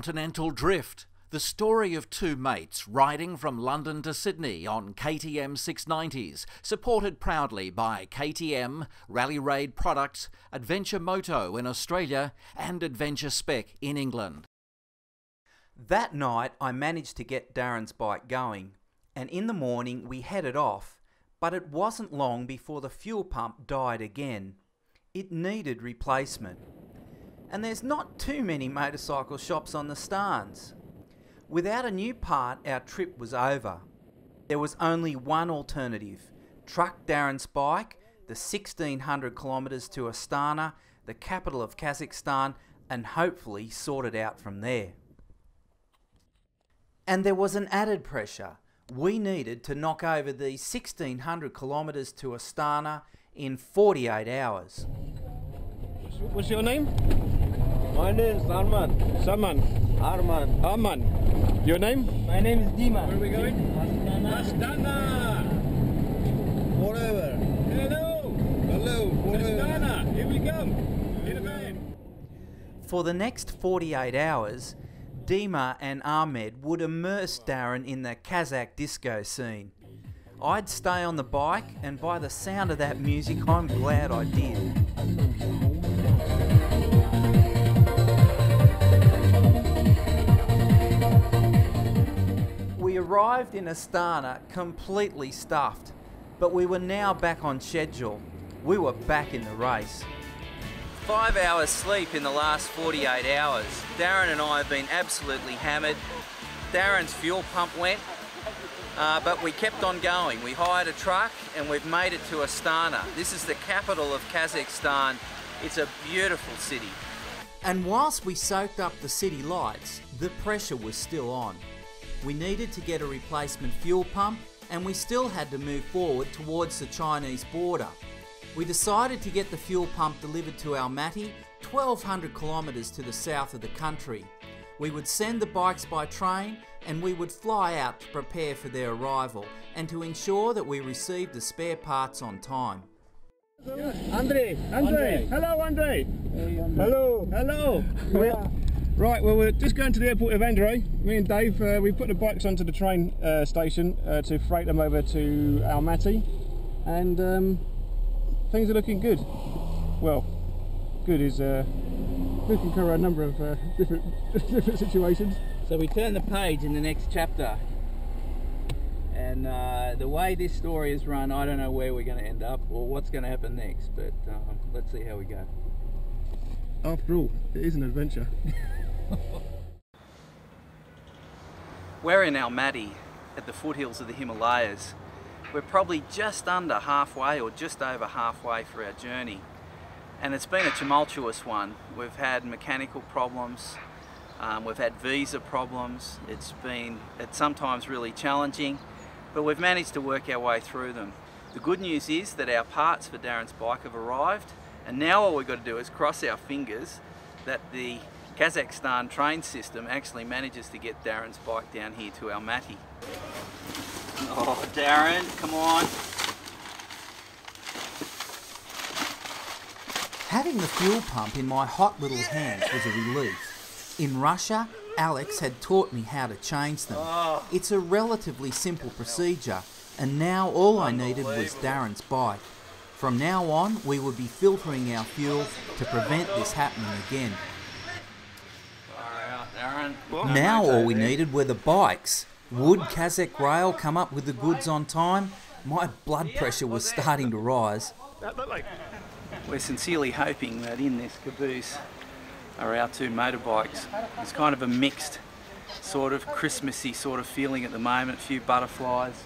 Continental Drift, the story of two mates riding from London to Sydney on KTM 690s, supported proudly by KTM, Rally Raid Products, Adventure Moto in Australia and Adventure Spec in England. That night I managed to get Darren's bike going, and in the morning we headed off, but it wasn't long before the fuel pump died again. It needed replacement. And there's not too many motorcycle shops on the Starns. Without a new part, our trip was over. There was only one alternative: truck Darren's bike the 1,600 kilometres to Astana, the capital of Kazakhstan, and hopefully sort it out from there. And there was an added pressure. We needed to knock over these 1,600 kilometres to Astana in 48 hours. What's your name? My name is Arman. Saman. Arman. Your name? My name is Dima. Where are we going? Astana. Forever. Hello. Forever. Astana. Here we come. In a van. For the next 48 hours, Dima and Ahmed would immerse Darren in the Kazakh disco scene. I'd stay on the bike, and by the sound of that music, I'm glad I did. We arrived in Astana completely stuffed, but we were now back on schedule. We were back in the race. 5 hours sleep in the last 48 hours. Darren and I have been absolutely hammered. Darren's fuel pump went, but we kept on going. We hired a truck and we've made it to Astana. This is the capital of Kazakhstan. It's a beautiful city. And whilst we soaked up the city lights, the pressure was still on. We needed to get a replacement fuel pump, and we still had to move forward towards the Chinese border. We decided to get the fuel pump delivered to Almaty, 1,200 kilometres to the south of the country. We would send the bikes by train, and we would fly out to prepare for their arrival and to ensure that we received the spare parts on time. Andre. Hello, Andre. Hey, Andre. Hello. Right, well, we're just going to the airport of Andre. Me and Dave, we put the bikes onto the train station to freight them over to Almaty, and things are looking good. Well, good is we can cover a number of different situations. So we turn the page in the next chapter, and the way this story is run, I don't know where we're going to end up or what's going to happen next, but let's see how we go. After all, it is an adventure. We're in Almaty at the foothills of the Himalayas. We're probably just under halfway or just over halfway for our journey, and it's been a tumultuous one. We've had mechanical problems, we've had visa problems. It's sometimes really challenging, but we've managed to work our way through them. The good news is that our parts for Darren's bike have arrived, and now all we've got to do is cross our fingers that the Kazakhstan train system actually manages to get Darren's bike down here to Almaty. Oh, Darren, come on. Having the fuel pump in my hot little hands was a relief. In Russia, Alex had taught me how to change them. It's a relatively simple procedure, and now all I needed was Darren's bike. From now on, we would be filtering our fuel to prevent this happening again. Now all we needed were the bikes. Would Kazakh Rail come up with the goods on time? My blood pressure was starting to rise. We're sincerely hoping that in this caboose are our two motorbikes. It's kind of a mixed sort of Christmassy sort of feeling at the moment, a few butterflies.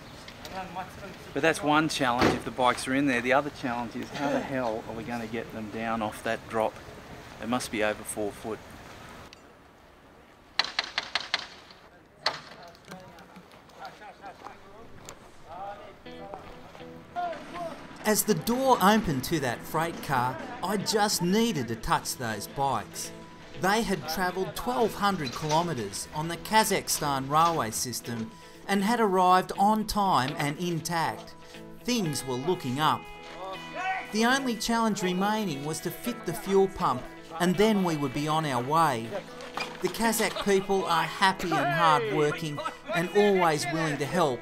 But that's one challenge if the bikes are in there. The other challenge is how the hell are we going to get them down off that drop? It must be over 4 foot. As the door opened to that freight car, I just needed to touch those bikes. They had travelled 1,200 kilometres on the Kazakhstan railway system and had arrived on time and intact. Things were looking up. The only challenge remaining was to fit the fuel pump, and then we would be on our way. The Kazakh people are happy and hard-working and always willing to help,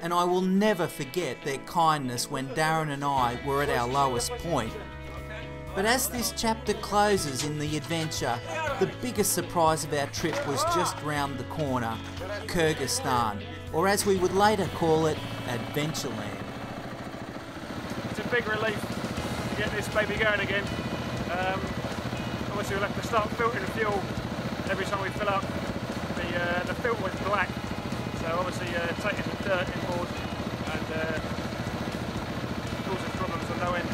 and I will never forget their kindness when Darren and I were at our lowest point. But as this chapter closes in the adventure, the biggest surprise of our trip was just round the corner, Kyrgyzstan, or as we would later call it, Adventureland. It's a big relief to get this baby going again. Obviously we'll have to start filtering the fuel every time we fill up. The filter was black, so obviously taking the dirt inboard and causing problems on no end.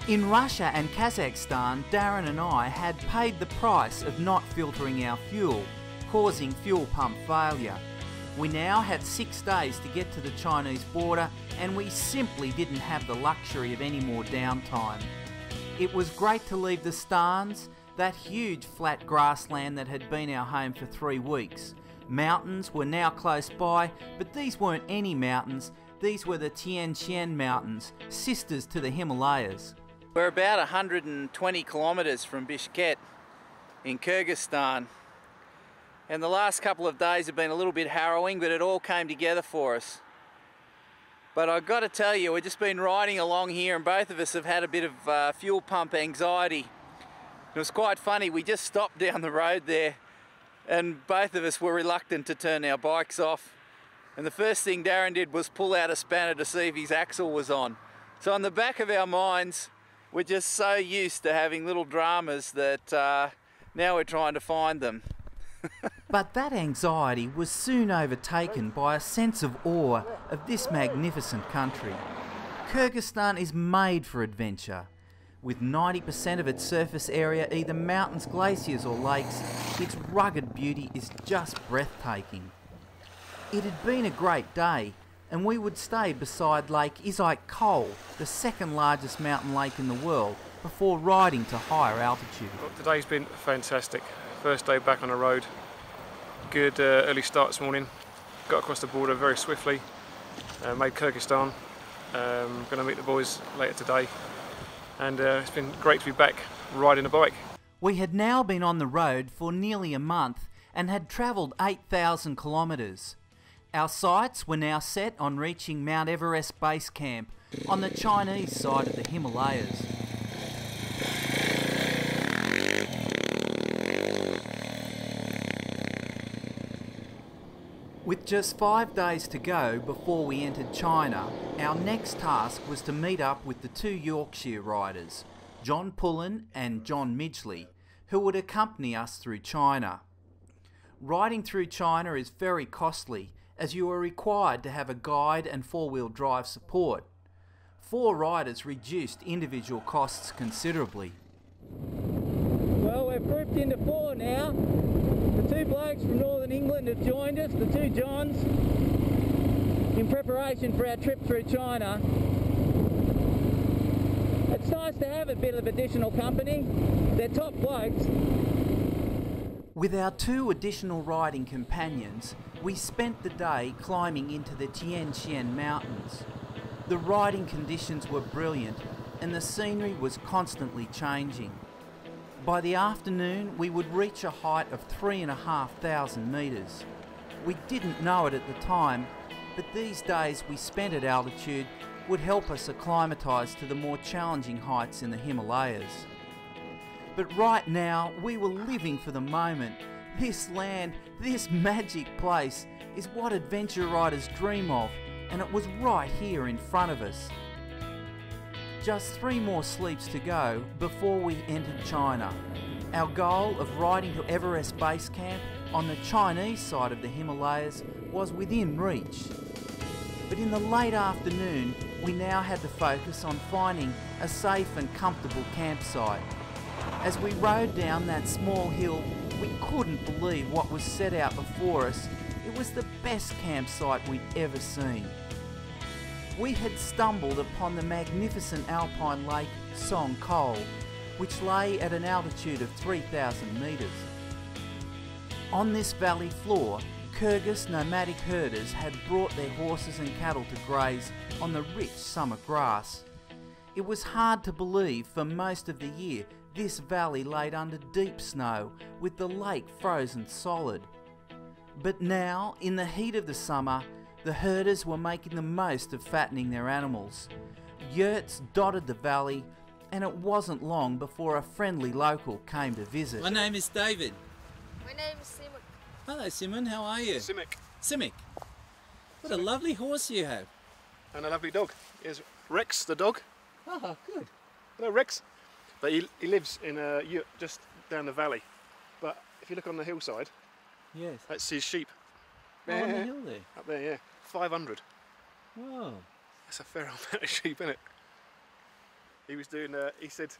In Russia and Kazakhstan, Darren and I had paid the price of not filtering our fuel, causing fuel pump failure. We now had 6 days to get to the Chinese border, and we simply didn't have the luxury of any more downtime. It was great to leave the Stans, that huge flat grassland that had been our home for 3 weeks. Mountains were now close by, but these weren't any mountains, these were the Tian Shan Mountains, sisters to the Himalayas. We're about 120 kilometres from Bishkek in Kyrgyzstan, and the last couple of days have been a little bit harrowing, but it all came together for us. But I've got to tell you, we've just been riding along here and both of us have had a bit of fuel pump anxiety. It was quite funny, we just stopped down the road there and both of us were reluctant to turn our bikes off. And the first thing Darren did was pull out a spanner to see if his axle was on. So on the back of our minds, we're just so used to having little dramas that now we're trying to find them. But that anxiety was soon overtaken by a sense of awe of this magnificent country. Kyrgyzstan is made for adventure. With 90% of its surface area either mountains, glaciers or lakes, its rugged beauty is just breathtaking. It had been a great day, and we would stay beside Lake Izayk-Kol, the second largest mountain lake in the world, before riding to higher altitude. Well, today's been fantastic. First day back on the road. Good early start this morning. Got across the border very swiftly. Made Kyrgyzstan. Going to meet the boys later today. And it's been great to be back riding a bike. We had now been on the road for nearly a month and had travelled 8,000 kilometres. Our sights were now set on reaching Mount Everest Base Camp on the Chinese side of the Himalayas. With just 5 days to go before we entered China, our next task was to meet up with the 2 Yorkshire riders, John Pullen and John Midgley, who would accompany us through China. Riding through China is very costly, as you are required to have a guide and 4-wheel drive support. 4 riders reduced individual costs considerably. Well, we've grouped into 4 now. The 2 blokes from Northern England have joined us, the 2 Johns, in preparation for our trip through China. It's nice to have a bit of additional company. They're top blokes. With our 2 additional riding companions, we spent the day climbing into the Tian Shan Mountains. The riding conditions were brilliant and the scenery was constantly changing. By the afternoon, we would reach a height of 3,500 metres. We didn't know it at the time, but these days we spent at altitude would help us acclimatise to the more challenging heights in the Himalayas. But right now, we were living for the moment. This land, this magic place, is what adventure riders dream of, and it was right here in front of us. Just 3 more sleeps to go before we entered China. Our goal of riding to Everest Base Camp on the Chinese side of the Himalayas was within reach. But in the late afternoon, we now had to focus on finding a safe and comfortable campsite. As we rode down that small hill, we couldn't believe what was set out before us. It was the best campsite we'd ever seen. We had stumbled upon the magnificent alpine lake Songkol, which lay at an altitude of 3,000 metres. On this valley floor, Kyrgyz nomadic herders had brought their horses and cattle to graze on the rich summer grass. It was hard to believe for most of the year this valley laid under deep snow with the lake frozen solid. But now, in the heat of the summer, the herders were making the most of fattening their animals. Yurts dotted the valley, and it wasn't long before a friendly local came to visit. My name is David. My name is Simon. Hello, Simon. How are you? Simic. Simic. What a lovely horse you have. And a lovely dog. Here's Rex, the dog. Oh, good. Hello, Rex. But he lives in a yurt just down the valley. But if you look on the hillside, Yes. that's his sheep. Oh, on the hill there. Up there, yeah. 500. Oh. That's a fair old amount of sheep, isn't it? He was doing, he said,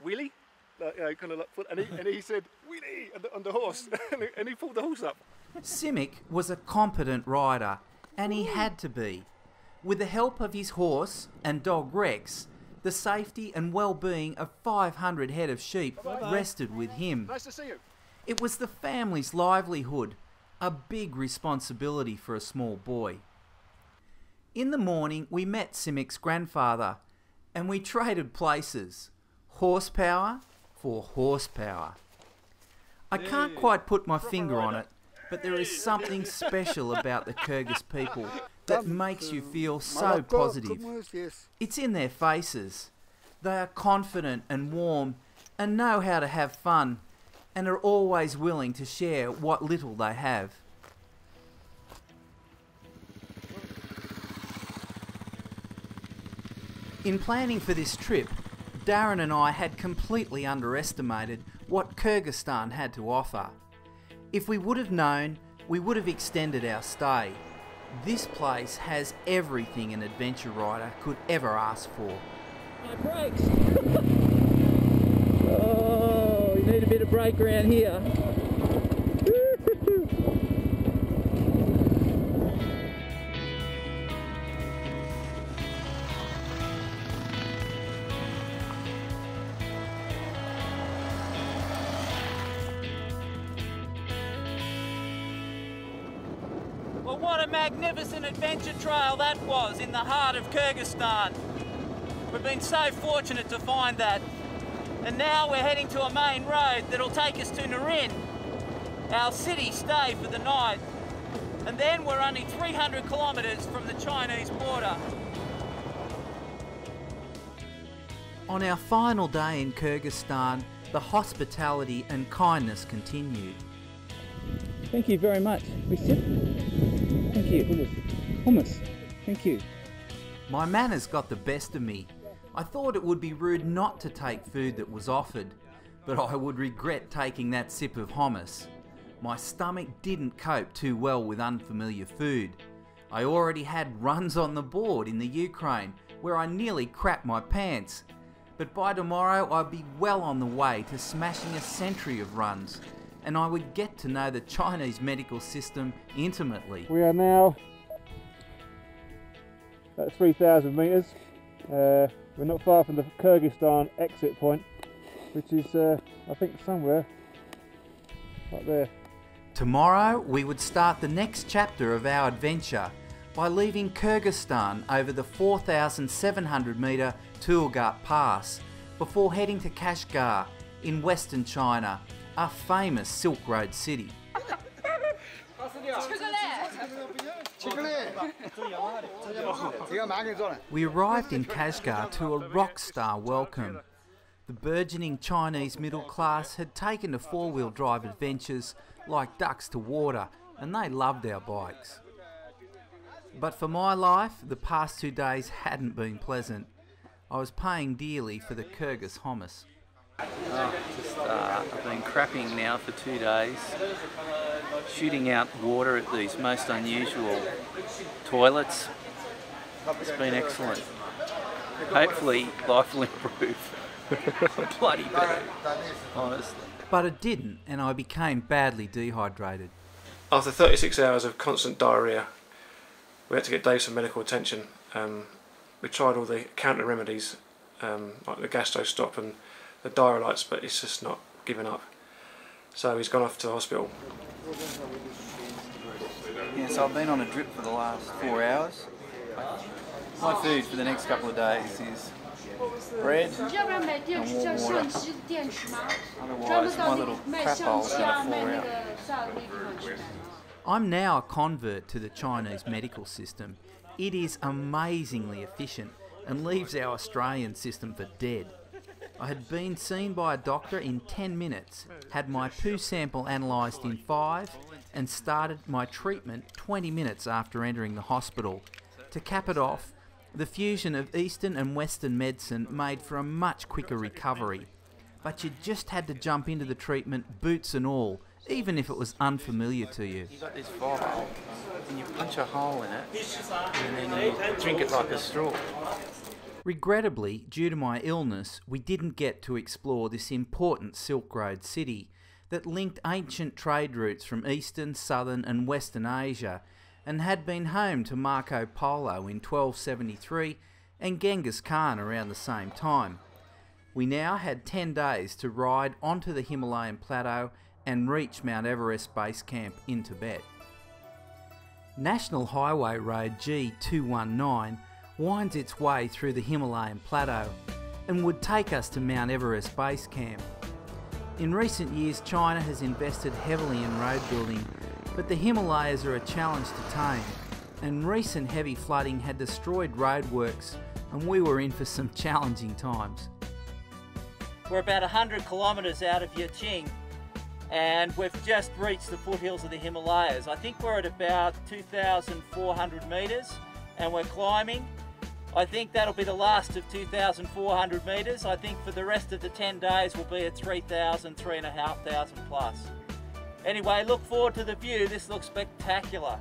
wheelie? Like, you know, kind of like, and he said, wheelie, on the horse. And he pulled the horse up. Simic was a competent rider, and he had to be. With the help of his horse and dog Rex, the safety and well-being of 500 head of sheep rested with him. Nice to see you. It was the family's livelihood, a big responsibility for a small boy. In the morning, we met Simic's grandfather, and we traded places. Horsepower for horsepower. I can't quite put my finger on it, but there is something special about the Kyrgyz people that makes you feel so positive. It's in their faces. They are confident and warm and know how to have fun and are always willing to share what little they have. In planning for this trip, Darren and I had completely underestimated what Kyrgyzstan had to offer. If we would have known, we would have extended our stay. This place has everything an adventure rider could ever ask for. My brakes! Oh, you need a bit of brake around here. Well, what a magnificent adventure trail that was in the heart of Kyrgyzstan. We've been so fortunate to find that. And now we're heading to a main road that'll take us to Narin, our city stay for the night. And then we're only 300 kilometres from the Chinese border. On our final day in Kyrgyzstan, the hospitality and kindness continued. Thank you very much. We sit. Thank you. Hummus. Thank you. My manners got the best of me. I thought it would be rude not to take food that was offered, but I would regret taking that sip of hummus. My stomach didn't cope too well with unfamiliar food. I already had runs on the board in the Ukraine, where I nearly crapped my pants. But by tomorrow I'd be well on the way to smashing a century of runs, and I would get to know the Chinese medical system intimately. We are now at 3,000 metres. We're not far from the Kyrgyzstan exit point, which is, I think, somewhere up there. Tomorrow we would start the next chapter of our adventure by leaving Kyrgyzstan over the 4,700 metre Tulgat Pass before heading to Kashgar in western China, a famous Silk Road city. We arrived in Kashgar to a rock star welcome. The burgeoning Chinese middle class had taken to four-wheel drive adventures like ducks to water, and they loved our bikes. But for my life, the past 2 days hadn't been pleasant. I was paying dearly for the Kyrgyz hummus. I've been crapping now for 2 days, shooting out water at these most unusual toilets. It's been excellent. Hopefully life will improve. Bloody bad, honestly. But it didn't, and I became badly dehydrated. After 36 hours of constant diarrhoea, we had to get Dave some medical attention. We tried all the counter remedies, like the gastro stop and the dialytes, but it's just not giving up. So he's gone off to the hospital. Yeah, so I've been on a drip for the last 4 hours. My food for the next couple of days is bread and warm water. Otherwise, my little crap hole's going to fall out. I'm now a convert to the Chinese medical system. It is amazingly efficient and leaves our Australian system for dead. I had been seen by a doctor in 10 minutes, had my poo sample analysed in 5, and started my treatment 20 minutes after entering the hospital. To cap it off, the fusion of Eastern and Western medicine made for a much quicker recovery. But you just had to jump into the treatment, boots and all, even if it was unfamiliar to you. You got this vial, and you punch a hole in it, and then you drink it like a straw. Regrettably, due to my illness, we didn't get to explore this important Silk Road city that linked ancient trade routes from Eastern, Southern and Western Asia, and had been home to Marco Polo in 1273 and Genghis Khan around the same time. We now had 10 days to ride onto the Himalayan plateau and reach Mount Everest Base Camp in Tibet. National Highway Road G219 winds its way through the Himalayan plateau and would take us to Mount Everest Base Camp. In recent years, China has invested heavily in road building, but the Himalayas are a challenge to tame, and recent heavy flooding had destroyed roadworks, and we were in for some challenging times. We're about 100 kilometres out of Yaching, and we've just reached the foothills of the Himalayas. I think we're at about 2,400 metres, and we're climbing. I think that'll be the last of 2,400 metres. I think for the rest of the 10 days we'll be at 3,000, 3,500 plus. Anyway, look forward to the view. This looks spectacular.